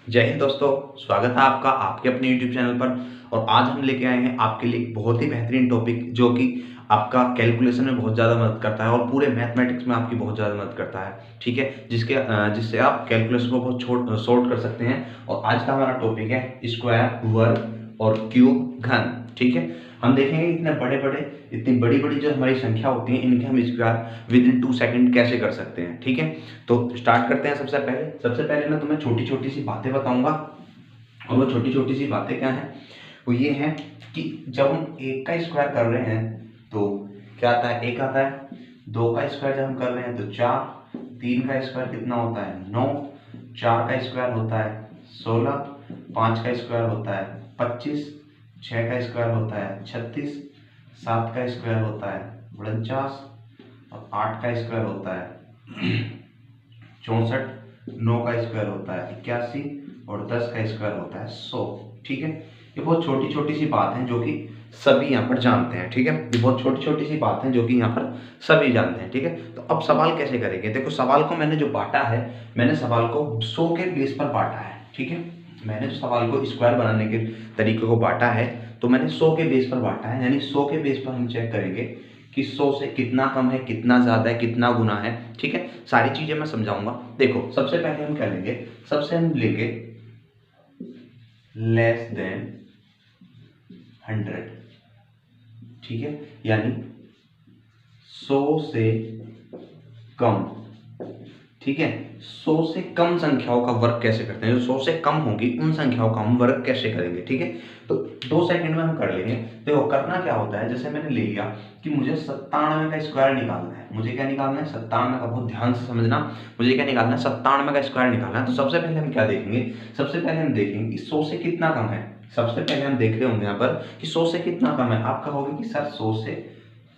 जय हिंद दोस्तों। स्वागत है आपका आपके अपने YouTube चैनल पर। और आज हम लेके आए हैं आपके लिए एक बहुत ही बेहतरीन टॉपिक जो कि आपका कैलकुलेशन में बहुत ज़्यादा मदद करता है और पूरे मैथमेटिक्स में आपकी बहुत ज़्यादा मदद करता है। ठीक है, जिससे आप कैलकुलेशन को बहुत शॉर्ट कर सकते हैं। और आज का हमारा टॉपिक है स्क्वायर, वर्ग और क्यूब, घन। ठीक है, हम देखेंगे इतनी बड़ी बड़ी जो हमारी संख्या होती है इनके हम स्क्वायर विद इन 2 सेकंड कैसे कर सकते हैं। ठीक है, तो स्टार्ट करते हैं। सबसे पहले मैं तुम्हें छोटी छोटी सी बातें बताऊंगा। और वो छोटी छोटी सी बातें क्या हैं, वो ये हैं कि जब हम एक का स्क्वायर कर रहे हैं तो क्या आता है, एक आता है। दो का स्क्वायर जब हम कर रहे हैं तो चार। तीन का स्क्वायर कितना होता है, 9। चार का स्क्वायर होता है 16। पाँच का स्क्वायर होता है 25। छः का स्क्वायर होता है 36। सात का स्क्वायर होता है 49। और आठ का स्क्वायर होता है 64। 9 का स्क्वायर होता है 81। और 10 का स्क्वायर होता है 100। ठीक है, ये बहुत छोटी छोटी सी बात है जो कि सभी यहाँ पर जानते हैं। ठीक है, ये बहुत छोटी छोटी सी बात है जो कि यहाँ पर सभी जानते हैं। ठीक है, तो अब सवाल कैसे करेंगे। देखो, सवाल को मैंने जो बांटा है, मैंने सवाल को 100 के बेस पर बांटा है। ठीक है, मैंने जो सवाल को स्क्वायर बनाने के तरीके को बांटा है तो मैंने 100 के बेस पर बांटा है। यानी 100 के बेस पर हम चेक करेंगे कि 100 से कितना कम है, कितना ज़्यादा है, कितना गुना है। ठीक है, सारी चीज़ें मैं समझाऊंगा। देखो, सबसे पहले हम क्या लेंगे, सबसे हम लेंगे लेस देन 100। ठीक है, यानी 100 से कम। ठीक है, 100 से कम संख्याओं का वर्ग कैसे करते हैं, जो 100 से कम होंगी उन संख्याओं का हम वर्ग कैसे करेंगे। ठीक है, तो 2 सेकंड में हम कर लेंगे। देखो, करना क्या होता है, जैसे मैंने ले लिया कि मुझे 97 का स्क्वायर निकालना है। मुझे क्या निकालना है, 97 का। बहुत ध्यान से समझना, मुझे क्या निकालना है, 97 का स्क्वायर निकालना है। तो सबसे पहले हम क्या देखेंगे, सबसे पहले हम देखेंगे कि 100 से कितना कम है। सबसे पहले हम देख रहे होंगे यहाँ पर कि 100 से कितना कम है। आप कहोगे कि सर 100 से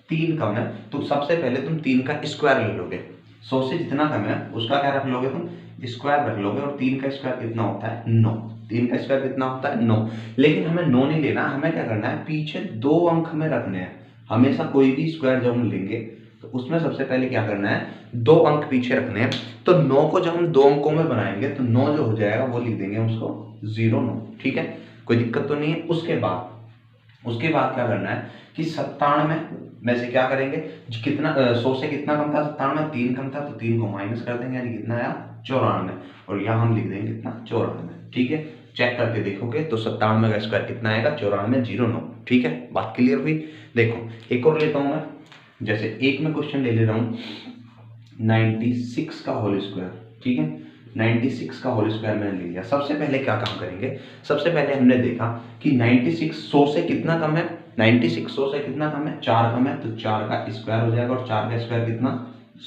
3 कम है, तो सबसे पहले तुम 3 का स्क्वायर ले लोगे। 100 से जितना कम है उसका क्या रख लोगे, तुम स्क्वायर रख लोगे। और 3 का स्क्वायर कितना होता है, 9। 3 का स्क्वायर कितना होता है, 9। लेकिन हमें 9 नहीं लेना, हमें क्या करना है, पीछे 2 अंक हमें रखने हैं। हमेशा कोई भी स्क्वायर जब हम लेंगे तो उसमें सबसे पहले क्या करना है, 2 अंक पीछे रखने हैं। तो 9 को जब हम 2 अंकों में बनाएंगे तो 9 जो हो जाएगा वो लिख देंगे उसको 09। ठीक है, कोई दिक्कत तो नहीं है। उसके बाद क्या करना है कि 97 में से क्या करेंगे, कितना 100 से कितना कम था, 97 3 कम था, तो 3 को माइनस कर देंगे, यानी कितना आया 94। और यहाँ हम लिख देंगे कितना, 94। ठीक है, चेक करके देखोगे तो 97 का स्क्वायर कितना आएगा, 94 09। ठीक है, बात क्लियर हुई। देखो, एक और लेता हूँ मैं। जैसे एक में क्वेश्चन ले रहा हूँ 96 का होल स्क्वायर। ठीक है, 96 का होल स्क्वायर मैंने ले लिया। सबसे पहले क्या काम करेंगे, सबसे पहले हमने देखा कि 96 100 से कितना कम है। 96 100 से कितना कम है, 4 कम है, तो 4 का स्क्वायर हो जाएगा। और 4 का स्क्वायर कितना,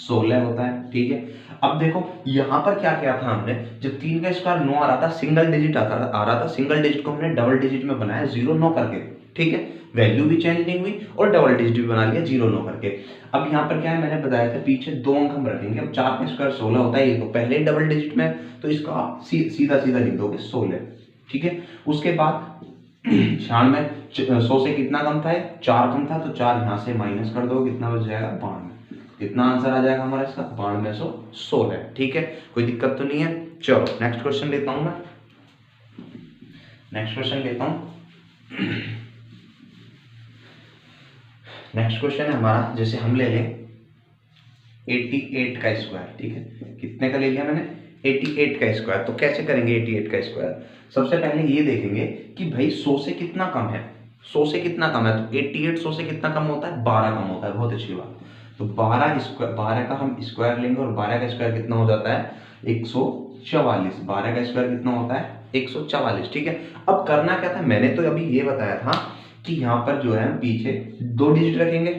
16 होता है। ठीक है, अब देखो यहाँ पर क्या किया था हमने, जब 3 का स्क्वायर 9 आ रहा था, सिंगल डिजिट आ रहा था, सिंगल डिजिट को हमने डबल डिजिट में बनाया 09 करके। ठीक है, वैल्यू भी चेंज नहीं हुई और डबल डिजिट भी बना लिया 09 करके। अब यहाँ पर क्या है, मैंने बताया था पीछे 2 अंक हम रखेंगे। अब 4 का स्क्वायर 16 होता है, ये तो पहले ही डबल डिजिट में, तो इसका आप सीधा सीधा लिख दोगे 16। ठीक है, उसके बाद 96 100 से कितना कम था, 4 कम था, तो 4 यहाँ से माइनस कर दो, कितना बच जाएगा 92। कितना आंसर आ जाएगा हमारा इसका, 9216। ठीक है, कोई दिक्कत तो नहीं है। चलो नेक्स्ट क्वेश्चन लेता हूं मैं। नेक्स्ट क्वेश्चन लेता हूं। नेक्स्ट क्वेश्चन है हमारा, जैसे हम ले लें 88 का स्क्वायर। ठीक है, कितने का ले लिया मैंने, 88 का स्क्वायर। तो कैसे करेंगे 88 का स्क्वायर, सबसे पहले ये देखेंगे कि भाई 100 से कितना कम है। 100 से कितना कम है, तो 88 100 से कितना कम होता है, 12 कम होता है। बहुत अच्छी बात। तो 12 का हम स्क्वायर लेंगे और 12 का स्क्वायर कितना हो जाता है, 144। 12 का स्क्वायर कितना होता है, 144। ठीक है, अब करना क्या था, मैंने तो अभी ये बताया था कि यहाँ पर जो है हम पीछे 2 डिजिट रखेंगे।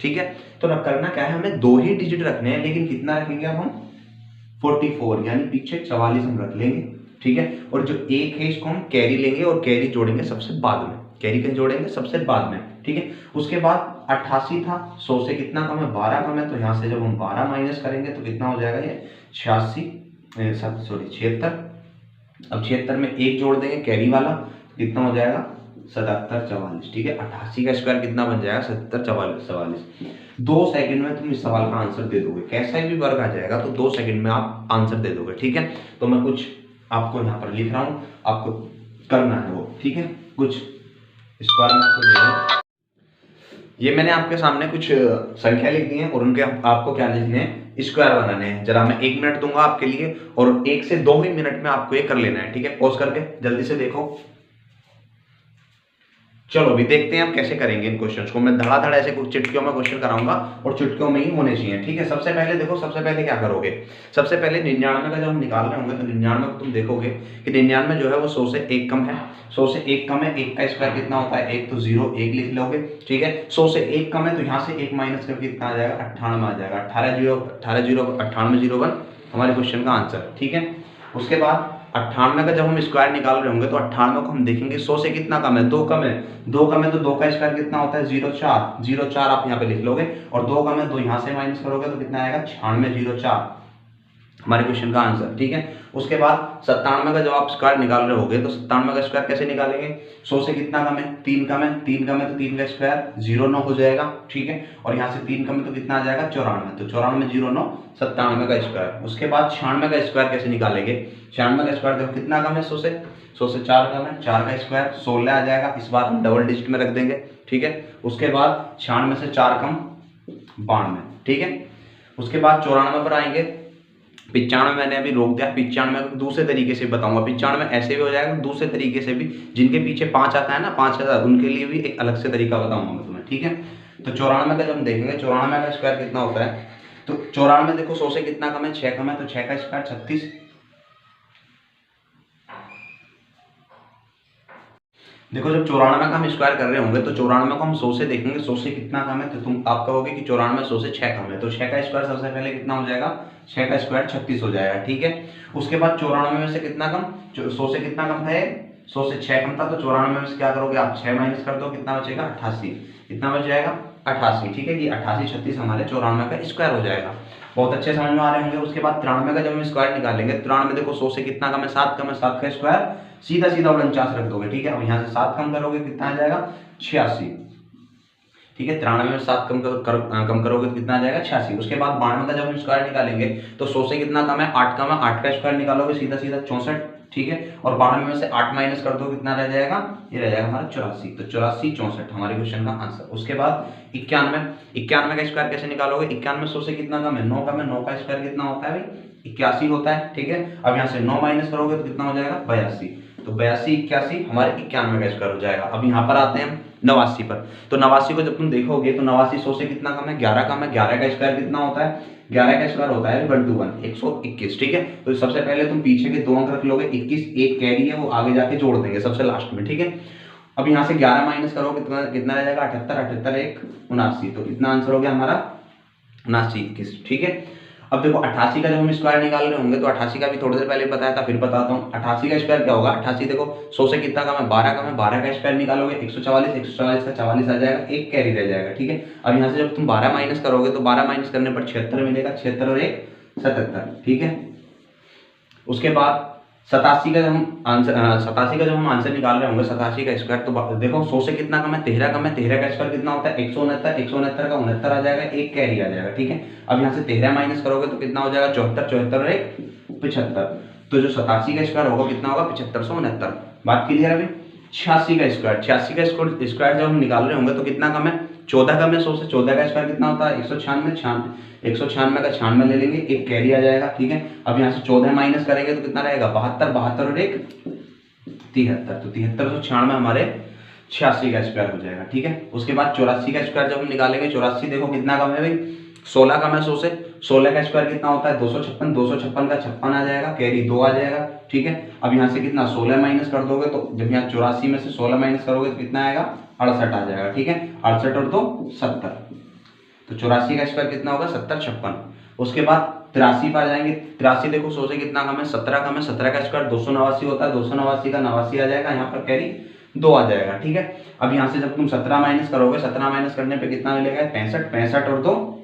ठीक है, तो करना क्या है, हमें 2 ही डिजिट रखने हैं, लेकिन कितना रखेंगे अब हम, 44, यानी पीछे 44 हम रख लेंगे। ठीक है, और जो एक है इसको हम कैरी लेंगे और कैरी जोड़ेंगे सबसे बाद में। कैरी कैसे जोड़ेंगे, सबसे बाद में। ठीक है, उसके बाद 88 था, 100 से कितना कम है, 12 कम है, तो यहाँ से जब हम 12 माइनस करेंगे तो कितना हो जाएगा, ये 76। अब 76 में एक जोड़ देंगे कैरी वाला, कितना हो जाएगा 77 44। ठीक है, 88 का स्क्वायर कितना बन जाएगा, 77 44। 2 सेकंड में तुम इस सवाल का आंसर दे दोगे, कैसा भी वर्ग आ जाएगा तो 2 सेकंड में आप आंसर दे दोगे। ठीक है, तो मैं कुछ आपको यहाँ पर लिख रहा हूँ, आपको करना है वो, ठीक है। कुछ स्क्वायर में आपको दे रहा हूँ, ये मैंने आपके सामने कुछ संख्या लिख दी है और उनके आपको क्या लिखने हैं, स्क्वायर बनाने हैं। जरा मैं 1 मिनट दूंगा आपके लिए और 1 से 2 ही मिनट में आपको ये कर लेना है, ठीक है। पॉज करके जल्दी से देखो। चलो अभी देखते हैं आप कैसे करेंगे इन क्वेश्चंस को। मैं धड़ाधड़ ऐसे कुछ चुटकियों में क्वेश्चन कराऊंगा और चुटकियों में ही होने चाहिए, ठीक है। सबसे पहले देखो, सबसे पहले क्या करोगे, सबसे पहले 99 का जब हम निकाल रहे होंगे तो 99 को तुम देखोगे कि 99 जो है वो 100 से 1 कम है। 100 से 1 कम है, 1 का स्क्वायर कितना होता है, 1 तो 0, 1 लिख लोगे, ठीक है। 100 से 1 कम है तो यहाँ से 1 माइनस करके कितना आ जाएगा, 98 आ जाएगा। 98 हमारे क्वेश्चन का आंसर, ठीक है। उसके बाद 98 का जब हम स्क्वायर निकाल रहे होंगे तो 98 को हम देखेंगे 100 से कितना कम है, 2 कम है। 2 कम है तो 2 का स्क्वायर कितना होता है, 04। 04 आप यहाँ पे लिख लोगे और 2 कम है तो यहाँ से माइनस करोगे तो कितना आएगा, 96, 04 हमारे क्वेश्चन का आंसर, ठीक है। उसके बाद 97 का जब आप स्क्वायर निकाल रहे होगे तो 97 का स्क्वायर कैसे निकालेंगे, 100 से कितना कम है, 3 कम है। 3 कम है तो 3 का स्क्वायर 09 हो जाएगा, ठीक है। और यहाँ से 3 कम है तो कितना आ जाएगा, 94। तो 94, 09, 97 का स्क्वायर। उसके बाद 96 का स्क्वायर कैसे निकालेंगे, 96 का स्क्वायर देखो कितना कम है, 100 से 4 कम है, 4 का स्क्वायर 16 आ जाएगा। इस बार हम डबल डिजिट में रख देंगे, ठीक है। उसके बाद 96 से 4 कम 92, ठीक है। उसके बाद 94 पर आएंगे। 95 मैंने अभी रोक दिया, 95 को दूसरे तरीके से बताऊंगा। 95 ऐसे भी हो जाएगा, दूसरे तरीके से भी, जिनके पीछे 5 आता है ना, 5000, उनके लिए भी एक अलग से तरीका बताऊंगा मैं तुम्हें, ठीक है। तो 94 का जब हम देखेंगे 94 का स्क्वायर कितना होता है, तो 94 देखो 100 से कितना कम है, 6 कम है, तो 6 का स्क्वायर 36। देखो जब 94 का हम स्क्वायर कर रहे होंगे तो 94 को हम 100 से देखेंगे, 100 से कितना कम है, तो तुम आप कहोगे कि 94 100 से 6 कम है, तो 6 का स्क्वायर सबसे पहले कितना हो जाएगा, 6 का स्क्वायर 36 हो जाएगा, ठीक है। उसके बाद 94 में से कितना कम, 100 से कितना कम था, 100 से 6 कम था, तो 94 में से क्या करोगे आप, 6 माइनस कर दो, कितना बचेगा, 88। कितना बच जाएगा, 88, ठीक है। कि 88, 36 हमारे 94 का स्क्वायर हो जाएगा। बहुत अच्छे समझ में आ रहे होंगे। उसके बाद 93 का जब हम स्क्वायर निकालेंगे, 93 देखो 100 से कितना कम है, 7 कम है, 7 का स्क्वायर सीधा 49 रख दोगे, ठीक है। अब यहाँ से 7 कम करोगे कितना आ जाएगा, 86, ठीक है। 93 में 7 कम करोगे तो कितना आ जाएगा, 86। उसके बाद 92 का जब हम स्क्वायर निकालेंगे तो 100 से कितना कम है, 8 कम है, 8 का स्क्वायर निकालोगे सीधा 64, ठीक है। और 92 में से 8 माइनस कर दो, कितना रह जाएगा, ये रह जाएगा हमारा 84। तो 84, 64 हमारे क्वेश्चन का आंसर। उसके बाद 91 का स्क्वायर कैसे निकालोगे, 91 100 से कितना कम है, 9 कम है, 9 का स्क्वायर कितना होता है भाई, 81 होता है, ठीक है। अब यहाँ से 9 माइनस करोगे तो कितना हो जाएगा, 82। तो 82, 81 हमारे 91 का स्क्वायर हो जाएगा। अब यहाँ पर आते हैं 89 पर। तो 89 को जब तुम देखोगे तो 89 100 से कितना कम है, 11 कम है। 11 का स्क्वायर कितना होता है, 11 का स्क्वायर होता है 1 to 1 121, ठीक है। तो सबसे पहले तुम पीछे के 2 अंक रख लोगे, 21 एक कैरी है वो आगे जाके जोड़ देंगे सबसे लास्ट में, ठीक है। अब यहाँ से 11 माइनस करोगे कितना रह जाएगा, 78, 78 1 79। तो कितना आंसर हो गया हमारा, 79, 21, ठीक है। अब देखो 88 का जब हम स्क्वायर निकाल रहे होंगे तो 88 का भी थोड़ी देर पहले बताया था, फिर बताता हूँ। 88 का स्क्वायर क्या होगा, 88 देखो 100 से कितना कम है, 12 कम है, 12 का स्क्वायर निकालोगे 144, 144 का 44 आ जाएगा, एक कैरी रह जाएगा, ठीक है। अब यहाँ से जब तुम 12 माइनस करोगे तो 12 माइनस करने पर 76 मिलेगा, 76 और 1 77, ठीक है। उसके बाद 87 का जब हम आंसर निकाल रहे होंगे, 87 का स्क्वायर, तो देखो 100 से कितना कम है, 13 कम है, 13 का स्क्वायर कितना होता है, 169, 169 का 69 आ जाएगा, एक कैरी आ जाएगा, ठीक है। अब यहाँ से 13 माइनस करोगे तो कितना हो जाएगा, 74, 74 और 1 75। तो जो 87 का स्क्वायर होगा कितना होगा, 7569। बात क्लियर है अभी। 86 का स्क्वायर जब हम निकाल रहे होंगे तो कितना कम है, 14 कम है 100 से। 14 का स्क्वायर कितना होता है, 196, 196 का 96 ले लेंगे, एक कैरी आ जाएगा, ठीक है। अब यहाँ से 14 माइनस करेंगे तो कितना रहेगा, 72, 72 और 1 73। तो 73 से 96 हमारे 86 का स्क्वायर हो जाएगा, ठीक है। उसके बाद 84 का स्क्वायर जब हम निकालेंगे, 84 देखो कितना कम है भाई, 16 कम है 100 से। 16 का स्क्वायर कितना होता है, 256, 256 का 56 आ जाएगा, कैरी 2 आ जाएगा, ठीक है। अब यहाँ से कितना 16 माइनस कर दोगे तो जब यहाँ 84 में से 16 माइनस करोगे तो कितना आएगा, 68 आ जाएगा, ठीक है। 68 और 2 70। तो 84 का स्क्वायर कितना होगा, 70, 56। उसके बाद 83 पर आ जाएंगे। 83 देखो 100 से कितना कम है, 17 कम है, 17 का स्क्वायर 289 होता है, 289 का 89 आ जाएगा, यहाँ पर कैरी 2 आ जाएगा, ठीक है। अब यहाँ से जब तुम 17 माइनस करोगे, 17 माइनस करने पे कितना मिलेगा, 65, 65 और 2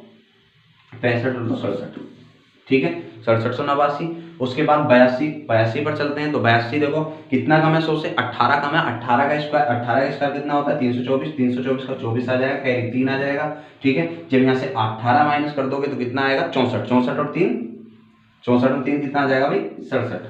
67, ठीक है, 67 89। उसके बाद 82 पर चलते हैं। तो 82 देखो कितना कम है, 100 से 18 कम है, 18 का स्क्वायर कितना होता है, 324, 324 का 24 आ जाएगा, कैरी 3 आ जाएगा, ठीक है। जब यहाँ से 18 माइनस कर दोगे तो कितना आएगा, 64, 64 और 3 कितना आ जाएगा भाई, 67,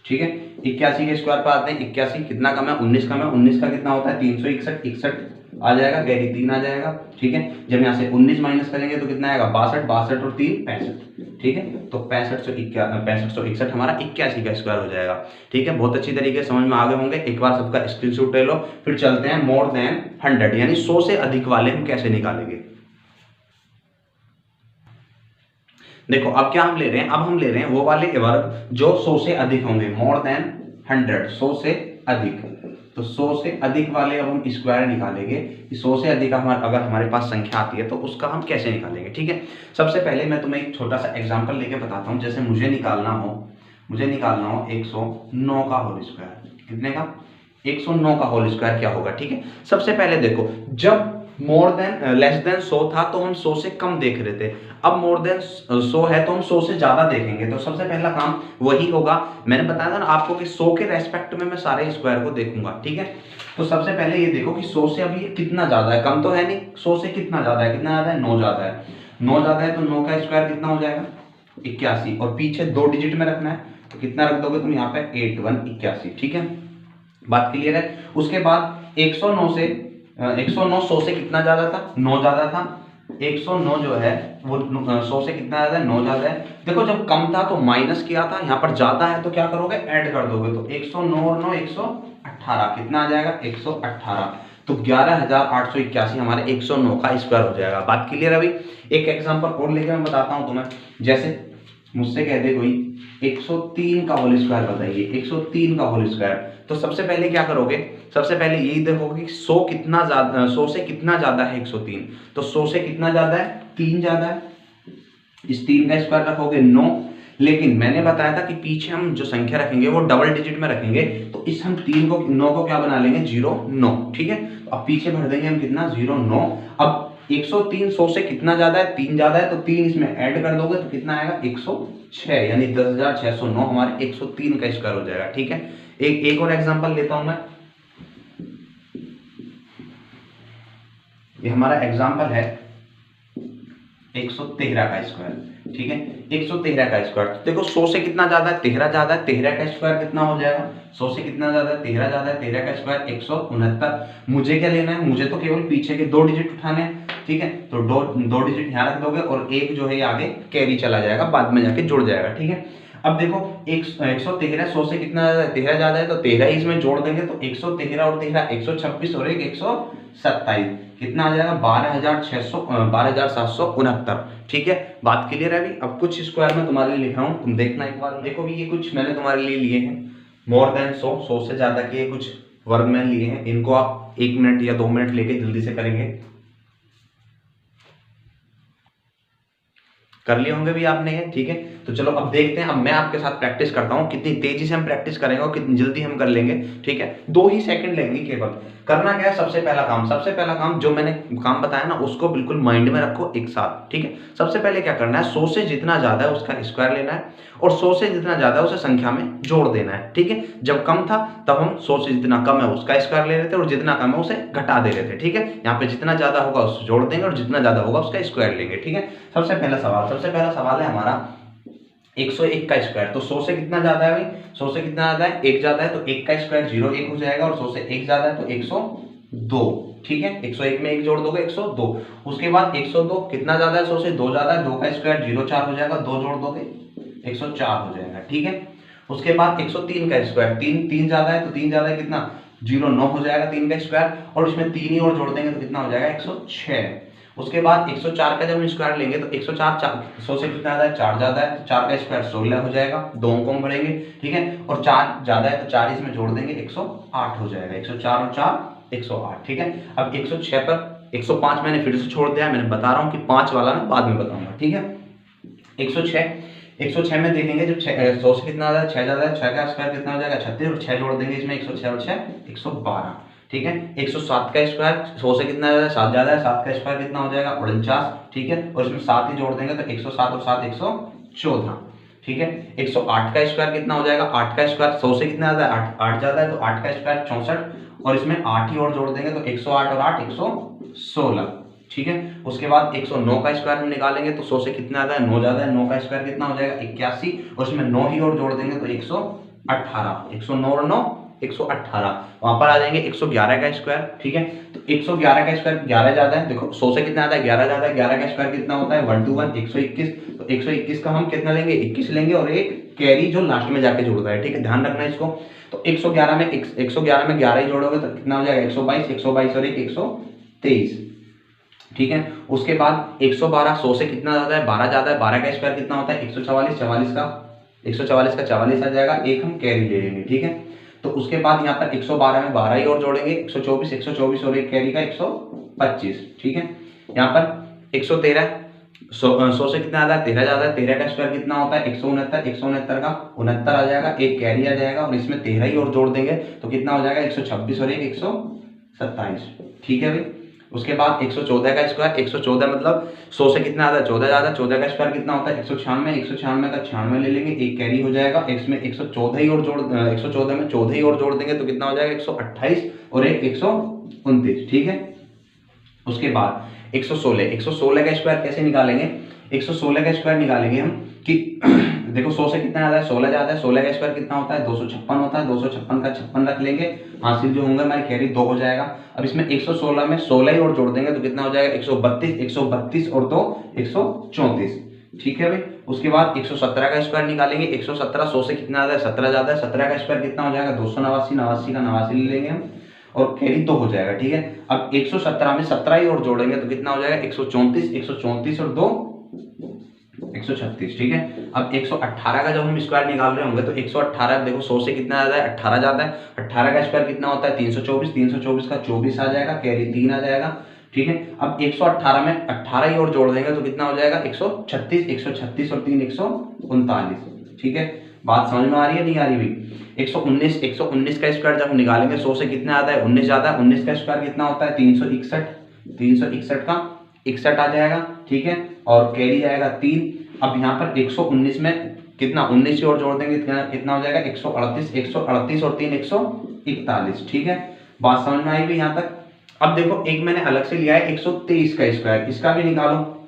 ठीक है। 81 के स्क्वायर पर आते हैं, 81 कितना कम है, 19 कम है, 19 का कितना होता है 361, 61 आ जाएगा, कैरी 3 आ जाएगा, ठीक है। जब यहाँ से 19 माइनस करेंगे तो कितना आएगा 62, 62 और 3 65, ठीक है। तो 6561 हमारा 81 का स्क्वायर हो जाएगा, ठीक है। बहुत अच्छी तरीके से समझ में आ गए होंगे। एक बार सबका स्क्रीनशॉट ले लो, फिर चलते हैं मोर देन 100 यानी 100 से अधिक वाले हम कैसे निकालेंगे। देखो अब क्या हम ले रहे हैं, अब हम ले रहे हैं वो वाले वर्ग जो 100 से अधिक होंगे, मोर देन 100, 100 से अधिक। तो 100 से अधिक वाले अब हम स्क्वायर निकालेंगे। 100 से अधिक अगर हमारे पास संख्या आती है तो उसका हम कैसे निकालेंगे, ठीक है। सबसे पहले मैं तुम्हें एक छोटा सा एग्जांपल लेके बताता हूं। जैसे मुझे निकालना हो 109 का होल स्क्वायर, कितने का 109 का होल स्क्वायर क्या होगा, ठीक है। सबसे पहले देखो, जब मोर देन लेस देन 100 था तो हम 100 से कम देख रहे थे, अब मोर देन 100 है तो हम 100 से ज्यादा देखेंगे। तो सबसे पहला काम वही होगा, मैंने बताया था ना आपको कि 100 के रेस्पेक्ट में मैं सारे स्क्वायर को देखूंगा, ठीक है। तो सबसे पहले ये देखो कि 100 से अभी कितना ज्यादा है, कम तो है नहीं, 100 से कितना ज्यादा है, कितना ज्यादा है 9 ज्यादा है, 9 ज्यादा है तो 9 का स्क्वायर कितना हो जाएगा 81, और पीछे 2 डिजिट में रखना है तो कितना रख दोगे तुम यहाँ पे 81, ठीक है। बात क्लियर है। उसके बाद 109 से 100 से कितना ज्यादा था 9 ज्यादा था, 109 जो है वो 100 से कितना ज्यादा है 9 ज्यादा है। देखो जब कम था तो माइनस किया था, यहाँ पर ज्यादा है तो क्या करोगे ऐड कर दोगे, तो 109 और 9 118, कितना आ जाएगा 118। तो 11881 हमारे 109 का स्क्वायर हो जाएगा। बात क्लियर है। अभी एक एग्जांपल और लेके मैं बताता हूं तुम्हें। जैसे मुझसे कह दे कोई 103 का होल स्क्वायर बताइए, 103 का होल स्क्वायर, तो सबसे पहले क्या करोगे, सबसे पहले यही देखोगे कि 100 कितना ज्यादा, 100 से कितना ज्यादा है 103, तो 100 से कितना ज्यादा है 3 ज्यादा है, इस 3 का स्क्वायर रखोगे 9। लेकिन मैंने बताया था कि पीछे हम जो संख्या रखेंगे वो डबल डिजिट में रखेंगे, तो इस हम 3 को 9 को क्या बना लेंगे 09, ठीक है। तो अब पीछे भर देंगे हम कितना 09। अब 103 100 से कितना ज्यादा है 3 ज्यादा है, तो 3 इसमें ऐड कर दोगे तो कितना आएगा 106, यानी 10,609 हमारे 103 का स्क्वायर हो जाएगा, ठीक है। एक और एग्जांपल लेता हूं मैं। ये हमारा एग्जांपल है 113 का स्क्वायर, ठीक है। 113 का स्क्वायर, देखो 100 से कितना ज्यादा है 13 ज्यादा है, 13 का स्क्वायर कितना हो जाएगा 100 से कितना ज्यादा है 13 ज्यादा है, 13 का स्क्वायर 169। मुझे क्या लेना है, मुझे तो केवल पीछे के 2 डिजिट उठाने हैं, ठीक है। तो दो डिजिट यहाँ रख दोगे और एक जो है आगे कैरी चला जाएगा, बाद में जाके जुड़ जाएगा, ठीक है। अब देखो 113 100 से कितना ज्यादा है 13 ज्यादा है, तो 13 ही इसमें जोड़ देंगे तो 113 और 13 126 और एक 127, कितना आ जाएगा 12,769, ठीक है। बात क्लियर है। अभी अब कुछ स्क्वायर में तुम्हारे लिए लिख रहा हूँ, तुम देखना एक बार। देखो भी ये कुछ मैंने तुम्हारे लिए लिए हैं, मोर देन 100 से ज्यादा के कुछ वर्ग में लिए हैं, इनको आप 1 मिनट या 2 मिनट लेके जल्दी से करेंगे। कर लिए होंगे भी आपने ये, ठीक है। तो चलो अब देखते हैं, अब मैं आपके साथ प्रैक्टिस करता हूं कितनी तेजी से हम प्रैक्टिस करेंगे और कितनी जल्दी हम कर लेंगे, ठीक है। 2 ही सेकंड लेंगे केवल। करना क्या है, सबसे पहला काम जो मैंने काम बताया ना उसको बिल्कुल माइंड में रखो एक साथ, ठीक है। सबसे पहले क्या करना है, 100 से जितना ज्यादा है उसका स्क्वायर लेना है और 100 से जितना ज्यादा है उसे संख्या में जोड़ देना है, ठीक है। जब कम था तब हम 100 से जितना कम है उसका स्क्वायर ले रहे थे और जितना कम है उसे घटा दे रहे थे, ठीक है। यहाँ पे जितना ज्यादा होगा उससे जोड़ देंगे और जितना ज्यादा होगा उसका स्क्वायर लेंगे, ठीक है। सबसे पहला सवाल है हमारा 101 का स्क्वायर। तो 100 से कितना ज्यादा है भाई, 100 से कितना ज्यादा है 1 ज्यादा है, तो 1 का स्क्वायर 01 हो जाएगा, और 100 से 1 ज्यादा है तो 102, ठीक है। 101 में 1 जोड़ दोगे 102। उसके बाद 102 कितना ज्यादा है 100 से 2 ज्यादा है, 2 का स्क्वायर 04 हो जाएगा, 2 जोड़ दोगे 104 हो जाएगा, ठीक है। उसके बाद 103 का स्क्वायर, 3 ज्यादा है तो 3 ज्यादा है कितना 09 हो जाएगा 3 का स्क्वायर, और इसमें 3 ही और जोड़ देंगे तो कितना हो जाएगा 106। उसके बाद 104 का जब हम स्क्वायर लेंगे तो 104 100 से कितना ज्यादा है 4 ज्यादा है, तो 4 का स्क्वायर 16 हो जाएगा, 2 अंकों में बढ़ेंगे, ठीक है। और 4 ज्यादा है तो 4 इसमें जोड़ देंगे 108 हो जाएगा, 104 और 4 108, ठीक है। अब 106 पर 105 मैंने फिर से छोड़ दिया, मैंने बता रहा हूँ कि 5 वाला मैं बाद में बताऊंगा, ठीक है। 106 में देखेंगे जब 100 से कितना ज्यादा है 6 ज्यादा है, 6 का स्क्वायर कितना हो जाएगा 36, और 6 जोड़ देंगे इसमें 106 और 6 112, ठीक है। 107 का स्क्वायर 100 से कितना ज्यादा है 7 ज्यादा है, 7 का स्क्वायर कितना हो जाएगा 49, ठीक है। और इसमें 7 ही जोड़ देंगे तो 107 और 7 114, ठीक है। 108 का स्क्वायर कितना हो जाएगा, 8 का स्क्वायर 100 से कितना ज्यादा है 8 ज्यादा है, तो 8 का स्क्वायर 64, और इसमें 8 ही और जोड़ देंगे तो 108 और 8 116, ठीक है। उसके बाद 109 का स्क्वायर हम निकालेंगे तो 100 से कितना ज्यादा है 9 ज्यादा है, 9 का स्क्वायर कितना हो जाएगा 81, और इसमें 9 ही और जोड़ देंगे तो 18, 109 और 9 118, वहां पर आ जाएंगे 111 का स्क्वायर। ठीक है, तो 111 का स्क्वायर 11 ज्यादा है, देखो 100 से कितना आता है 11 ज्यादा है, 11 का स्क्वायर कितना होता है 1 to 1 121, तो 121 का हम कितना लेंगे 21 लेंगे और एक कैरी जो लास्ट में जाके जुड़ता है। ठीक है, ध्यान रखना इसको। तो 111 में 11 ही जोड़ोगे तो कितना हो जाएगा 122, 122 और एक 123। ठीक है, उसके बाद 112, 100 से कितना ज्यादा है 12 ज्यादा है, 12 का स्क्वायर कितना होता है 144, 144 का 44 आ जाएगा, एक हम कैरी ले लेंगे। ठीक है, तो उसके बाद यहाँ पर 112 में 12 ही और जोड़ेंगे 124 और एक कैरी का 125। ठीक है, यहाँ पर 113, 100 से कितना आता है 13 ज्यादा है, 13 का स्क्वायर कितना होता है 169, 169 का 69 आ जाएगा, एक कैरी आ जाएगा और इसमें 13 ही और जोड़ देंगे तो कितना हो जाएगा 126 और एक 127। ठीक है भाई, उसके बाद 114 का स्क्वायर, 114 मतलब 100 से कितना आता है 14 ज्यादा, 14 का स्क्वायर कितना होता है 196, 196 का 96 ले लेंगे, एक कैरी हो जाएगा, इसमें 114 ही और 114 में 14 ही और जोड़ देंगे तो कितना हो जाएगा 128 और एक 129। ठीक है, उसके बाद 116 का स्क्वायर कैसे निकालेंगे, 116 का स्क्वायर निकालेंगे हम कि देखो 100 से कितना ज्यादा है 16 ज्यादा है, 16 का स्क्वायर कितना होता है 256 होता है, 256 का 56 रख लेंगे, हासिल जो होंगे हमारे कैरी 2 हो जाएगा। अब इसमें 116 में 16 ही और जोड़ देंगे तो कितना हो जाएगा 132, 132 और 2 134। ठीक है भाई, उसके बाद 117 का स्क्वायर निकालेंगे, 117 100 से कितना ज्यादा है 17 ज्यादा है, 17 का स्क्वायर कितना हो जाएगा 289, 89 का 89 ले लेंगे हम और कैरी 2 हो जाएगा। ठीक है, अब 117 में 17 ही और जोड़ेंगे तो कितना हो जाएगा 134, 134 और 2 136। ठीक है, अब 118 का जब हम स्क्वायर निकाल रहे होंगे तो 118 देखो 100 से कितना ज्यादा है 18 ज्यादा है, 18 का स्क्वायर कितना होता है 324, 324 का 24 आ जाएगा, कैरी 3 आ जाएगा। ठीक है, अब 118 में 18 ही और जोड़ देंगे तो कितना हो जाएगा 136, 136 और 3 139। ठीक है, बात समझ में आ रही है नहीं आ रही भाई। 119 का स्क्वायर जब हम निकालेंगे 100 से कितना आता है 19 ज्यादा है, 19 का स्क्वायर कितना होता है 361, 361 का 61 आ जाएगा। ठीक है, और कैरी जाएगा 3। अब यहाँ पर 119 में कितना 19 और जोड़ देंगे कितना हो जाएगा 138, 138 और 3 141। ठीक है, बात समझ में आई भी यहाँ तक। अब देखो एक मैंने अलग से लिया है 123 का स्क्वायर, इसका भी निकालो।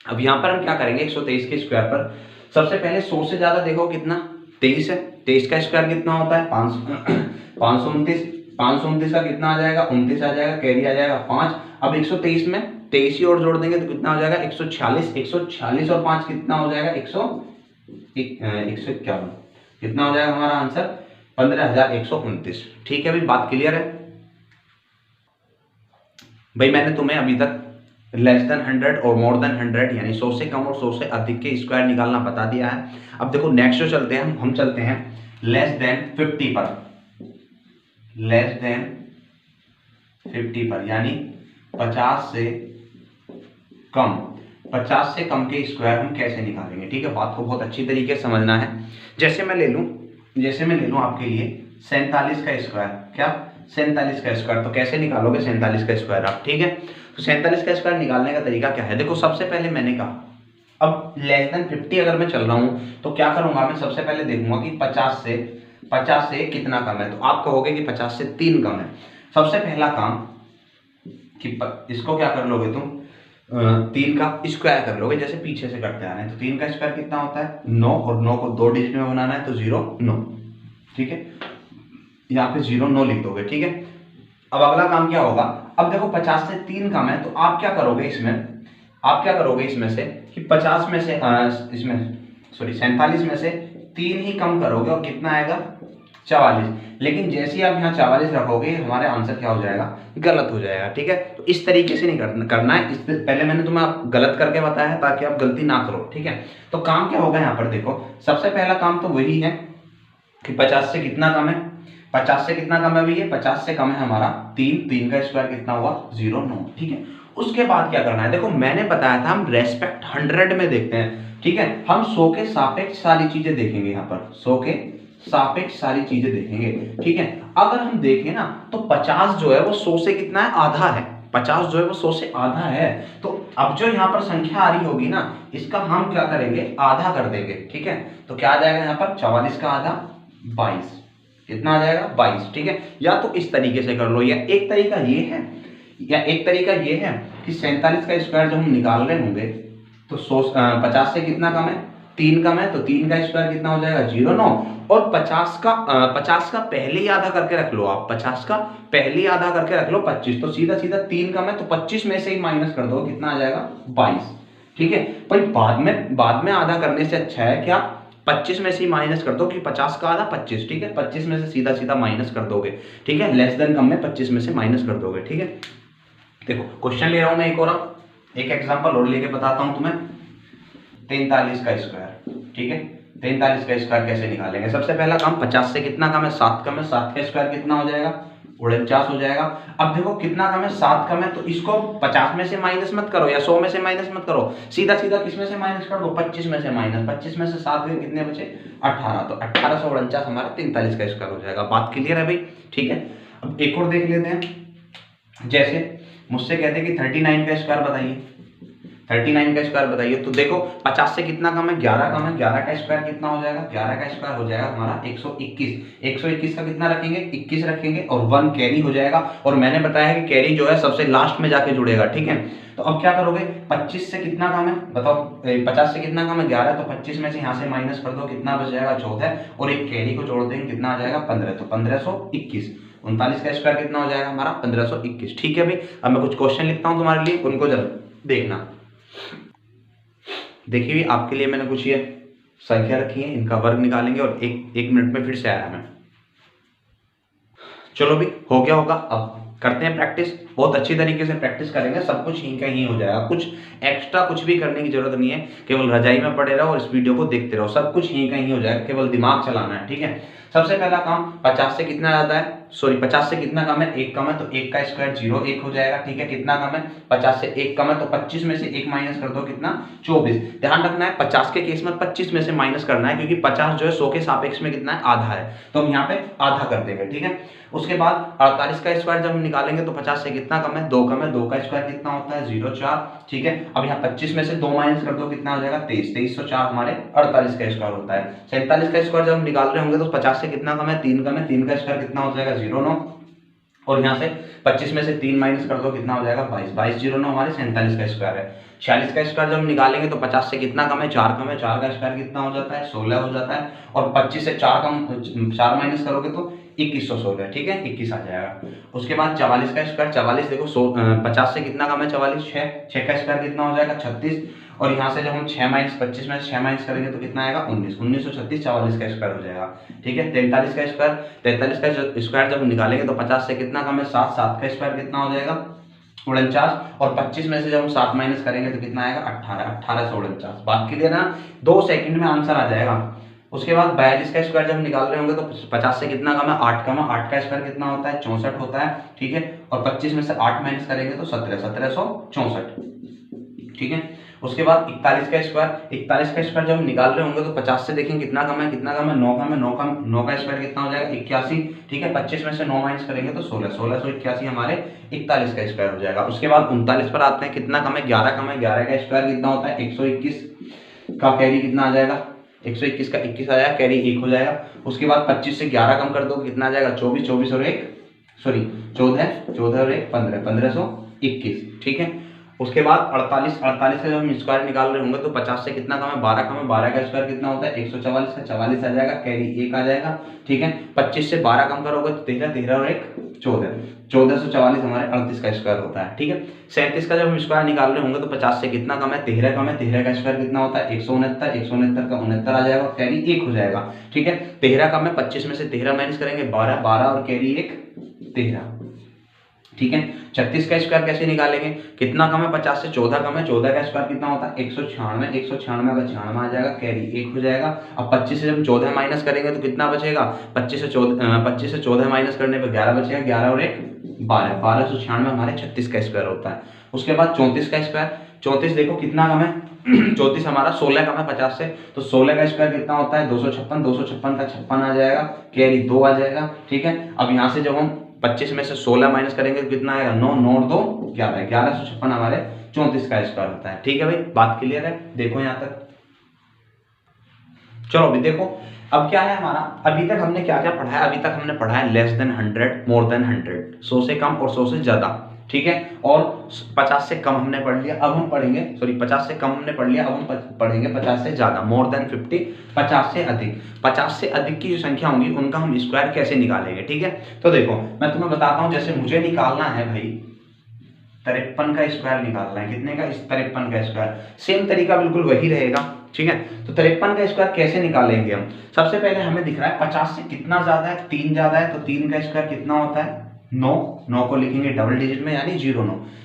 अब यहाँ पर हम क्या करेंगे 123 के स्क्वायर पर सबसे पहले 100 से ज्यादा देखो कितना 23 है, 23 का स्क्वायर कितना होता है 529, 529 का कितना आ जाएगा 29 आ जाएगा, कैरी आ जाएगा 5। अब 123 में 23 ही और जोड़ देंगे तो कितना हो जाएगा 146, 146 और 5 कितना हो जाएगा 151, कितना हो जाएगा हमारा आंसर 15,129। ठीक है भाई, बात क्लियर है भाई। मैंने तुम्हें अभी तक लेस देन 100 और मोर देन 100 यानी 100 से कम और 100 से अधिक के स्क्वायर निकालना बता दिया है। अब देखो नेक्स्ट जो चलते हैं हम चलते हैं लेस देन 50 पर, लेस देन 50 पर यानी 50 से कम, 50 से कम के स्क्वायर हम कैसे निकालेंगे। ठीक है, बात को बहुत अच्छी तरीके से समझना है। जैसे मैं ले लूं आपके लिए 47 का स्क्वायर, क्या 47 का स्क्वायर, तो कैसे निकालोगे 47 का स्क्वायर आप। ठीक है, तो 47 का स्क्वायर निकालने का तरीका क्या है, देखो सबसे पहले मैंने कहा अब लेस देन 50 अगर मैं चल रहा हूं तो क्या करूंगा मैं सबसे पहले देखूंगा कि 50 से कितना कम है, तो आप कहोगे कि 50 से 3 कम है। सबसे पहला काम कि इसको क्या कर लोगे तुम 3 का स्क्वायर कर लोगे, जैसे पीछे से करते आ रहे हैं। तो 3 का स्क्वायर कितना होता है 9 और 9 को 2 डिजिट में बनाना है तो 0 9। ठीक है, यहाँ पे 0 9 लिख दोगे। ठीक है, अब अगला काम क्या होगा, अब देखो 50 से 3 कम है तो आप क्या करोगे इसमें से कि 50 में से इसमें सॉरी 47 में से 3 ही कम करोगे और कितना आएगा 44। लेकिन जैसे ही आप यहाँ 44 रखोगे हमारे आंसर क्या हो जाएगा गलत हो जाएगा। ठीक है, तो इस तरीके से नहीं करना है, इससे पहले मैंने तुम्हें गलत करके बताया है ताकि आप गलती ना करो। ठीक है, तो काम क्या होगा यहाँ पर देखो सबसे पहला काम तो वही है कि 50 से कितना कम है, 50 से कितना कम है भैया 50 से कम है हमारा 3 का स्क्वायर कितना हुआ 0 9। ठीक है, उसके बाद क्या करना है, देखो मैंने बताया था हम रेस्पेक्ट 100 में देखते हैं। ठीक है, हम 100 के सापेक्ष सारी चीजें देखेंगे, यहाँ पर 100 के सापेक्ष सारी चीजें देखेंगे। ठीक है, अगर हम देखें ना तो 50 जो है वो 100 से कितना है आधा है, 50 जो है वो 100 से आधा है। तो अब जो यहाँ पर संख्या आ रही होगी ना इसका हम क्या करेंगे आधा कर देंगे। ठीक है, तो क्या आ जाएगा यहाँ पर 44 का आधा 22, कितना आ जाएगा 22। ठीक है, या तो इस तरीके से कर लो या एक तरीका ये है कि 47 का स्क्वायर जब हम निकाल रहे होंगे तो 50 से कितना कम है 3 कम है तो 3 का स्क्वायर कितना हो जाएगा 0,9 और 50 का पहले ही आधा करके रख लो आप, 50 का पहले ही आधा करके रख लो 25, तो सीधा सीधा 3 कम है तो 25 में से ही माइनस कर दो, कितना आ जाएगा 22। ठीक है भाई, बाद में आधा करने से अच्छा है क्या 25 में से ही माइनस कर दो कि 50 का आधा 25, ठीक है 25 में से सीधा सीधा माइनस कर दोगे, ठीक है लेस देन कम में 25 में से माइनस कर दोगे। ठीक है, देखो क्वेश्चन ले रहा हूं मैं एक और, एक एग्जांपल और लेके बताता हूं तुम्हें। 43 का स्क्वायर, ठीक है 43 का स्क्वायर कैसे निकालेंगे। सबसे पहला काम 50 से कितना कम है 7 कम है, 7 का स्क्वायर कितना हो जाएगा 49 हो जाएगा। अब देखो कितना कम है 7 कम है, तो इसको 50 में से माइनस मत करो या 100 में से माइनस मत करो, सीधा सीधा किस में से माइनस कर दो 25 में से माइनस, 25 में से 7 गए कितने बचे 18, तो 1849 हमारा 43 का स्क्वायर हो जाएगा। बात क्लियर है भाई, ठीक है। अब एक और देख लेते हैं, जैसे मुझसे कहते हैं कि 39 का स्क्वायर बताइए, 39 का स्क्वायर बताइए, तो देखो 50 से कितना कम है 11 कम है, 11 का स्क्वायर कितना हो जाएगा 11 का स्क्वायर हो जाएगा हमारा 121, 121 का कितना रखेंगे 21 रखेंगे और 1 कैरी हो जाएगा, और मैंने बताया है कि कैरी जो है सबसे लास्ट में जाके जुड़ेगा। ठीक है, तो अब क्या करोगे 25 से कितना कम है बताओ, 50 से कितना कम है 11, तो 25 में से यहाँ से माइनस कर दो, कितना बच जाएगा 14 और एक कैरी को जोड़ देंगे कितना आ जाएगा 15, तो 1521। 39 का स्क्वायर कितना हो जाएगा हमारा 1521। ठीक है भाई, अब मैं कुछ क्वेश्चन लिखता हूँ तुम्हारे लिए, उनको जरा देखना। देखिए आपके लिए मैंने कुछ ये संख्या रखी है, इनका वर्ग निकालेंगे और एक मिनट में फिर से आया मैं। चलो भी हो गया होगा, अब करते हैं प्रैक्टिस, बहुत अच्छी तरीके से प्रैक्टिस करेंगे, सब कुछ यहीं का ही हो जाएगा, कुछ एक्स्ट्रा कुछ भी करने की जरूरत नहीं है, केवल रजाई में पड़े रहो और इस वीडियो को देखते रहो, सब कुछ यहीं का ही हो जाएगा, केवल दिमाग चलाना है। ठीक है, सबसे पहला काम 50 से कितना ज्यादा है, सॉरी 50 से कितना कम है 1 कम है, तो 1 का स्क्वायर 0 1 हो जाएगा। ठीक है, कितना कम है 50 से 1 कम है, तो 25 में से 1 माइनस कर दो कितना 24। ध्यान रखना है 50 के केस में 25 में से माइनस करना है, क्योंकि 50 जो है 100 के सापेक्ष में कितना है आधा है, तो हम यहाँ पे आधा कर देंगे। ठीक है, उसके बाद 48 का स्क्वायर जब हम निकालेंगे तो 50 से कितना कम है 2 कम है, 2 का स्क्वायर कितना होता है 0,4। ठीक है, अब यहाँ 25 में से 2 माइनस कर दो कितना हो जाएगा 23, 2304 हमारे 48 का स्क्वायर होता है। 47 का स्क्वायर जब हम निकाल रहे होंगे तो 50 से कितना कम है 3 कम है, 3 का स्क्वायर कितना हो जाएगा 0,9 और यहाँ से 25 में से 3 माइनस कर दो कितना हो जाएगा 22, 2209 हमारे 47 का स्क्वायर है। 46 का स्क्वायर जब हम निकालेंगे तो 50 से कितना कम है 4 कम है, 4 का स्क्वायर कितना हो जाता है 16 हो जाता है, और 25 से 4 माइनस करोगे तो 2116। ठीक है, 21 आ जाएगा। उसके बाद 44 का स्क्वायर, 44 देखो 50 से कितना कम है 44, 6 का स्क्वायर कितना हो जाएगा 36, और यहाँ से जब हम 6 माइनस 25 में 6 माइनस करेंगे तो कितना आएगा 19, 1936 44 का स्क्वायर हो जाएगा। ठीक है, 43 का स्क्वायर, 43 का स्क्वायर जब निकालेंगे तो 50 से कितना कम है 7, 7 का स्क्वायर कितना हो जाएगा 49, और 25 में से जब हम 7 माइनस करेंगे तो कितना आएगा 18, 1849। बात क्लियर ना, 2 सेकंड में आंसर आ जाएगा। उसके बाद 42 का स्क्वायर जब निकाल रहे होंगे तो 50 से कितना कम है 8 कम है, 8 का स्क्वायर कितना होता है 64 होता है। ठीक है, और 25 में से 8 माइनस करेंगे तो 17, 1764। ठीक है, उसके बाद 41 का स्क्वायर, 41 का स्क्वायर जब हम निकाल रहे होंगे तो 50 से देखेंगे कितना कम है 9 कम है, 9 का स्क्वायर कितना हो जाएगा 81। ठीक है, 25 में से 9 माइनस करेंगे तो 16, 1681 हमारे 41 का स्क्वायर हो जाएगा। उसके बाद 39 पर आते हैं, कितना कम है 11 कम है, 11 का स्क्वायर कितना होता है 121 का कैरी कितना आ जाएगा 121 का 21 आ जाएगा, कैरी 1 हो जाएगा। उसके बाद 25 से 11 कम कर दो कितना आ जाएगा 24, 24 और 1 सॉरी 14, 14 और 1 15, 1521। ठीक है, उसके बाद 48 से जब हम स्क्वायर निकाल रहे होंगे तो 50 से कितना कम है 12 कम है, 12 का स्क्वायर कितना होता है 144 का 44 आ जाएगा, कैरी 1 आ जाएगा। ठीक है, 25 से 12 कम करोगे तो 13, 13 और 1 14, 1444 हमारे 38 का स्क्वायर होता है। ठीक है, 37 का जब हम स्क्वायर निकाल रहे होंगे तो 50 से कितना कम है 13 कम है, 13 का स्क्वायर कितना होता है 169, 169 का 69 आ जाएगा, कैरी 1 हो जाएगा। ठीक है, 13 कम है, 25 में से 13 माइनस करेंगे 12, 12 और कैरी 1 13। ठीक है, 36 का स्क्वायर कैसे निकालेंगे, कितना कम है 50 से 14 कम है, 14 का स्क्वायर कितना होता है 196, 196 का 96 आ जाएगा, कैरी 1 हो जाएगा। अब 25 से जब 14 माइनस करेंगे तो कितना बचेगा 25 से 14 माइनस करने पर 11 बचेगा, 11 और 1 12, 1296 हमारे 36 का स्क्वायर होता है। उसके बाद 34 का स्क्वायर, 34 देखो कितना कम है 34 हमारा 16 कम है 50 से, तो 16 का स्क्वायर कितना होता है 256, 256 का 56 आ जाएगा, कैरी 2 आ जाएगा। ठीक है, अब यहाँ से जब हम 25 में से 16 माइनस करेंगे तो कितना आएगा 9, 9 और 2 11, 1156 हमारे 34 का स्क्वायर होता है। ठीक है भाई, बात क्लियर है, देखो यहाँ तक। चलो अभी देखो, अब क्या है हमारा, अभी तक हमने क्या क्या पढ़ा है, अभी तक हमने पढ़ा है लेस देन 100, मोर देन 100, 100 से कम और 100 से ज्यादा। ठीक है। और 50 से कम हमने पढ़ लिया, अब हम पढ़ेंगे, सॉरी 50 से कम हमने पढ़ लिया, अब हम पढ़ेंगे 50 से ज्यादा, मोर देन 50, 50 से अधिक। 50 से अधिक की जो संख्या होंगी उनका हम स्क्वायर कैसे निकालेंगे, ठीक है। तो देखो मैं तुम्हें बताता हूं, जैसे मुझे निकालना है भाई 53 का स्क्वायर निकालना है, कितने का, 53 का स्क्वायर, सेम तरीका बिल्कुल वही रहेगा, ठीक है। तो 53 का स्क्वायर कैसे निकालेंगे हम, सबसे पहले हमें दिख रहा है 50 से कितना ज्यादा है, 3 ज्यादा है, तो 3 का स्क्वायर कितना होता है 9, 9 को लिखेंगे डबल डिजिट में यानी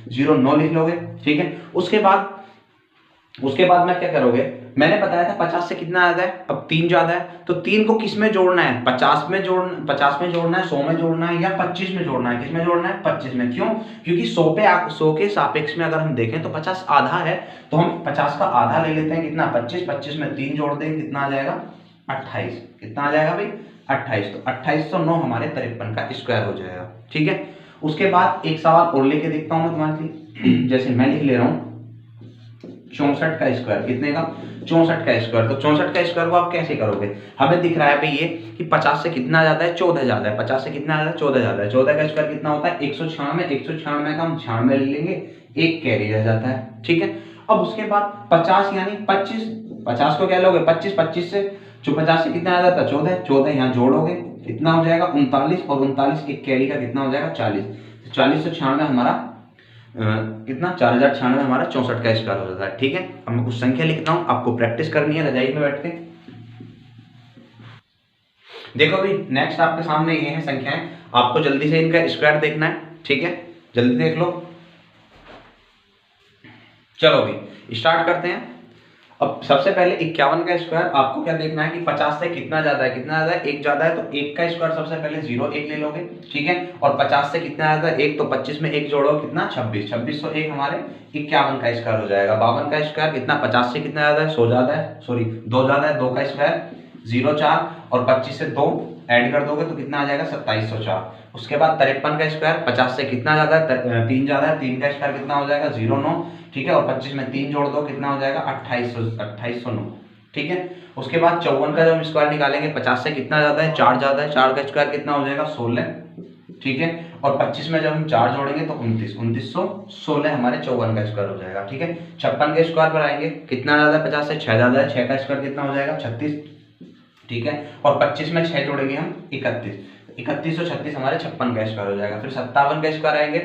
09 लिख लोगे, ठीक है। उसके बाद में क्या करोगे, मैंने बताया था 50 से कितना ज्यादा है, अब 3 ज्यादा है, तो 3 को किस में जोड़ना है, 50 में जोड़ना है, 100 में जोड़ना है या 25 में जोड़ना है, किस में जोड़ना है 25 में। क्यों, क्योंकि 100 के सापेक्ष में अगर हम देखें तो 50 आधा है, तो हम 50 का आधा ले लेते हैं, कितना 25, 25 में 3 जोड़ देंगे, कितना आ जाएगा 28, कितना आ जाएगा भाई 28, तो 28 तो 9 हमारे 53 का स्क्वायर हो जाएगा, ठीक है। उसके बाद एक सवाल और लेके देखता हूं मैं तुम्हारे लिए, जैसे मैं लिख ले रहा हूं 64 का स्क्वायर, कितने का 64 का स्क्वायर, तो 64 का स्क्वायर को आप कैसे करोगे, हमें दिख रहा है भाई ये कि 50 से कितना ज्यादा है 14 ज्यादा है, 50 से कितना ज्यादा है 14 ज्यादा है, 14 का स्क्वायर कितना होता है 196, 196 का हम 96 ले लेंगे, एक कैरी रह जाता है, ठीक है। अब उसके बाद 50 यानी 25, 50 को क्या लोगे 25, 25 से जो 50 से कितना आ जाता है 14, 14 यहाँ जोड़ोगे कितना हो जाएगा 39, और 39 एक कैरी का कितना हो जाएगा 40, 40 से 96 हमारा कितना 4096 हमारा 64 का स्क्वायर हो जाता है, ठीक है। अब मैं कुछ संख्या लिखता हूं, आपको प्रैक्टिस करनी है रजाई में बैठ के। देखो भाई नेक्स्ट आपके सामने ये है संख्याएं, आपको जल्दी से इनका स्क्वायर देखना है, ठीक है, जल्दी देख लो। चलो भाई स्टार्ट करते हैं। अब सबसे पहले 51 का स्क्वायर आपको क्या देखना है कि 50 से कितना ज्यादा है, कितना ज्यादा है 1 ज्यादा है, तो 1 का स्क्वायर सबसे पहले 0 1 ले लोगे, ठीक है। और 50 से कितना ज्यादा है 1, तो 25 में 1 जोड़ो कितना 26, 26 तो 1 हमारे 51 का स्क्वायर हो जाएगा। 52 का स्क्वायर कितना 50 से कितना ज्यादा है 100 ज्यादा है, सॉरी 2 ज्यादा है, 2 का स्क्वायर 0 4, और 25 से 2 ऐड कर दोगे तो कितना आ जाएगा 2704। उसके बाद 53 का स्क्वायर 50 से कितना ज्यादा है 3 ज्यादा है, 3 का स्क्वायर कितना हो जाएगा 09, ठीक है, और 25 में 3 जोड़ दो कितना हो जाएगा 2809, ठीक है। उसके बाद 54 का जब हम स्क्वायर निकालेंगे 50 से कितना ज्यादा है 4 ज्यादा है, 4 का स्क्वायर कितना हो जाएगा 16, ठीक है, और 25 में जब हम 4 जोड़ेंगे तो 2916 हमारे 54 का स्क्वायर हो जाएगा, ठीक है। 56 के स्क्वायर पर आएंगे, कितना ज्यादा है 50 से 6 ज्यादा है, 6 का स्क्वायर कितना हो जाएगा 36, ठीक है, और 25 में 6 जोड़ेंगे हम 31, 3136 हमारे 56 का स्क्वायर हो जाएगा। फिर 57 का स्क्वायर आएंगे,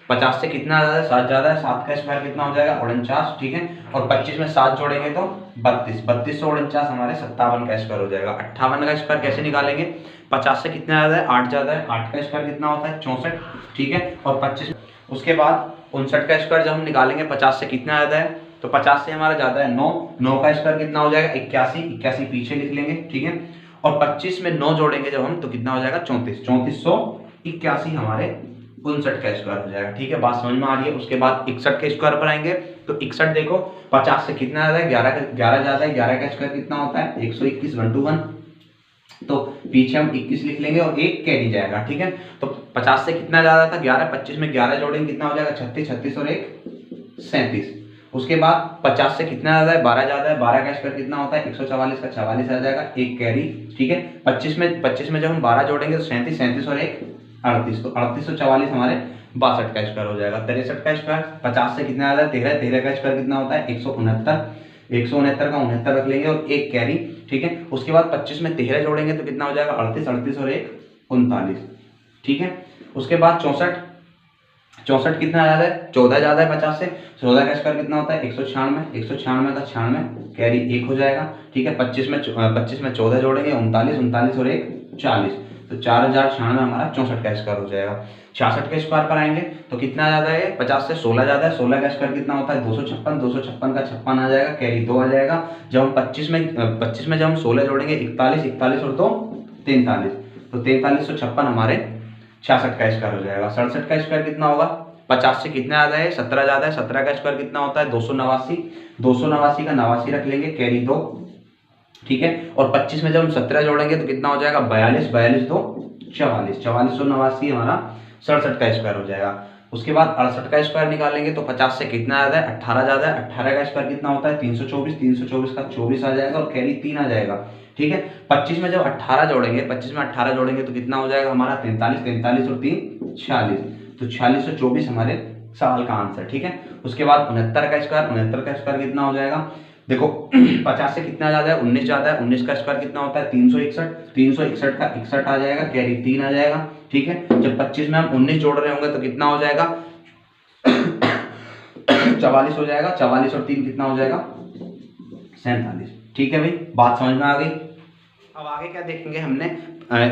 50 से कितना ज्यादा है 7 ज्यादा है, 7 का स्क्वायर कितना हो जाएगा 49, ठीक है, और 25 में 7 जोड़ेंगे तो 32, 3249 हमारे 57 का स्क्वायर हो जाएगा। 58 का स्क्वायर कैसे निकालेंगे, 50 से कितना ज्यादा है 8 ज्यादा है, 8 का स्क्वायर कितना होता है 64, ठीक है, और 25, उसके बाद 59 का स्क्वायर जब हम निकालेंगे 50 से कितना ज्यादा है, तो 50 से हमारा ज्यादा है 9, 9 का स्क्वायर कितना हो जाएगा 81, 81 पीछे लिख लेंगे, ठीक है, और 25 में 9 जोड़ेंगे जब हम तो कितना हो जाएगा 34, 3481 हमारे 59 का स्क्वायर हो जाएगा, ठीक है, बात समझ में आ रही है। उसके बाद 61 के स्क्वायर पर आएंगे, तो 61 देखो 50 से कितना ज्यादा है 11 ज्यादा है, 11 का स्क्वायर कितना होता है 121, 1 to 1, तो पीछे हम 21 लिख लेंगे और एक कैरी जाएगा, ठीक है। तो 50 से कितना ज्यादा था 11, 25 में 11 जोड़ेंगे कितना हो जाएगा 36, 36 और 1 37। उसके बाद 50 से कितना ज्यादा है 12 ज्यादा है, 12 का स्क्वायर कितना होता है 144 का 44 आ जाएगा, एक कैरी, ठीक है। 25 में जब हम 12 जोड़ेंगे तो 37, 37 और 1 38, तो 3844 हमारे 62 का स्क्वायर हो जाएगा। 63 का स्क्वायर 50 से कितना ज्यादा है 13, 13 का स्क्वायर कितना होता है 169, 169 का 69 रख लेंगे और एक कैरी, ठीक है। उसके बाद 25 में 13 जोड़ेंगे तो कितना हो जाएगा 38, 38 और 1 39, ठीक है। उसके बाद 64 कितना ज्यादा है 14 ज्यादा है 50 से, 14 का स्क्वायर कितना होता है 196, 196 का 96 कैरी 1 हो जाएगा, ठीक है। 25 में 14 जोड़ेंगे 39, 39 और 1 40, तो 4096 हमारा 64 का स्क्वायर हो जाएगा। 66 के स्क्वायर पर आएंगे तो कितना ज्यादा है 50 से 16 ज्यादा है, 16 का स्क्वायर कितना होता है 256, 256 का 56 आ जाएगा, कैरी 2 आ जाएगा। जब हम 25 में जब हम 16 जोड़ेंगे 41, 41 और 2 43, तो 4356 हमारे 66 का स्क्वायर हो जाएगा। 67 का स्क्वायर कितना होगा 50 से कितना ज्यादा है 17 ज्यादा है, 17 का स्क्वायर कितना होता है 289, 289 का 89 रख लेंगे, कैरी 2, ठीक है। और 25 में जब हम 17 जोड़ेंगे तो कितना हो जाएगा 42, 42 2 44, 4489 हमारा 67 का स्क्वायर हो जाएगा। उसके बाद 68 का स्क्वायर निकालेंगे तो 50 से कितना ज्यादा है 18 ज्यादा है, 18 का स्क्वायर कितना होता है 324, 324 का 24 आ जाएगा और कैरी 3 आ जाएगा, ठीक है। 25 में जब 18 जोड़ेंगे 25 में 18 जोड़ेंगे तो कितना हो जाएगा हमारा 43, 43 और 3 46, तो 46 और 24 हमारे सवाल का आंसर। ठीक है, उसके बाद 69 का स्क्वायर कितना हो जाएगा, देखो 50 से कितना ज्यादा है, 19 ज्यादा है, 19 का स्क्वायर कितना होता है 361, 361 का 61 आ जाएगा, कैरी 3 आ जाएगा। ठीक है, जब 25 में हम 19 जोड़ रहे होंगे तो कितना हो जाएगा 44 हो जाएगा, 44 और 3 कितना हो जाएगा 47। ठीक है भाई, बात समझ में आ गई। अब आगे क्या देखेंगे हमने,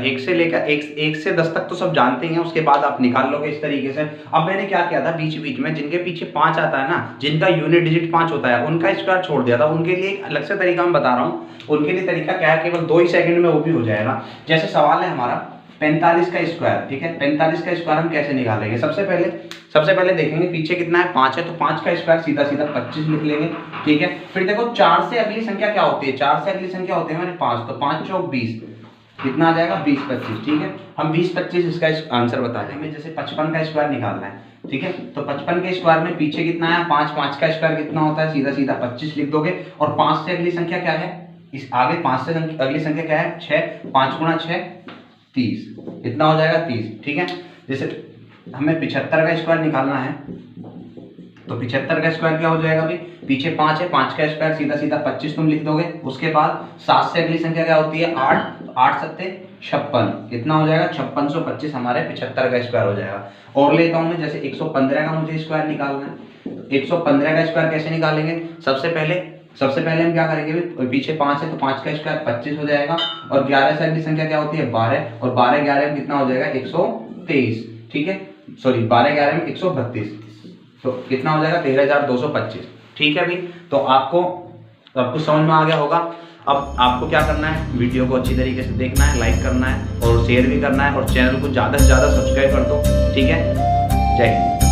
एक से लेकर एक से 10 तक तो सब जानते हैं, उसके बाद आप निकाल लोगे इस तरीके से। अब मैंने क्या किया था, बीच बीच में जिनके पीछे 5 आता है ना, जिनका यूनिट डिजिट 5 होता है, उनका स्क्वायर छोड़ दिया था। उनके लिए एक अलग से तरीका मैं बता रहा हूँ। उनके लिए तरीका क्या है, केवल 2 ही सेकंड में वो भी हो जाएगा। जैसे सवाल है हमारा 45 का स्क्वायर। ठीक है, 45 का स्क्वायर हम कैसे निकालेंगे, सबसे पहले देखेंगे पीछे कितना है 5 है, तो 5 का स्क्वायर सीधा 25 लिख लेंगे। ठीक है, फिर देखो 4 से अगली संख्या क्या होती है, 4 से अगली संख्या होती है हमारे 5, तो 5 चौक 20 कितना आ जाएगा 20 25। ठीक है, हम 20 25 इसका आंसर बता देंगे। जैसे 55 का स्क्वायर निकालना है, ठीक है, तो 55 के स्क्वायर में पीछे कितना है 5, 5 का स्क्वायर कितना होता है, सीधा 25 लिख दोगे। और 5 से अगली संख्या क्या है, इस आगे 5 से अगली संख्या क्या है 6, 5 गुणा 6 30, कितना हो जाएगा 30। ठीक है, जैसे हमें 75 का स्क्वायर निकालना है, तो 75 का स्क्वायर क्या हो जाएगा भाई, पीछे 5 है, 5 का स्क्वायर सीधा 25 तुम लिख दोगे। उसके बाद 7 से अगली संख्या क्या होती है 8, 8 सत्ते 56, कितना हो जाएगा 5625 हमारे 75 का स्क्वायर हो जाएगा। और लेता हूं मैं, जैसे 115 का मुझे स्क्वायर निकालना है, 115 का स्क्वायर कैसे निकालेंगे, सबसे पहले हम क्या करेंगे, पीछे 5 है तो 5 का स्क्वायर 25 हो जाएगा। और 11 से अगली संख्या क्या होती है 12, और 12 11 में कितना हो जाएगा 123। ठीक है, सॉरी 12 11 में 132, तो कितना हो जाएगा 13225। ठीक है भाई, तो आपको समझ में आ गया होगा। अब आपको क्या करना है, वीडियो को अच्छी तरीके से देखना है, लाइक करना है और शेयर भी करना है, और चैनल को ज़्यादा से ज़्यादा सब्सक्राइब कर दो। ठीक है, जय हिंद।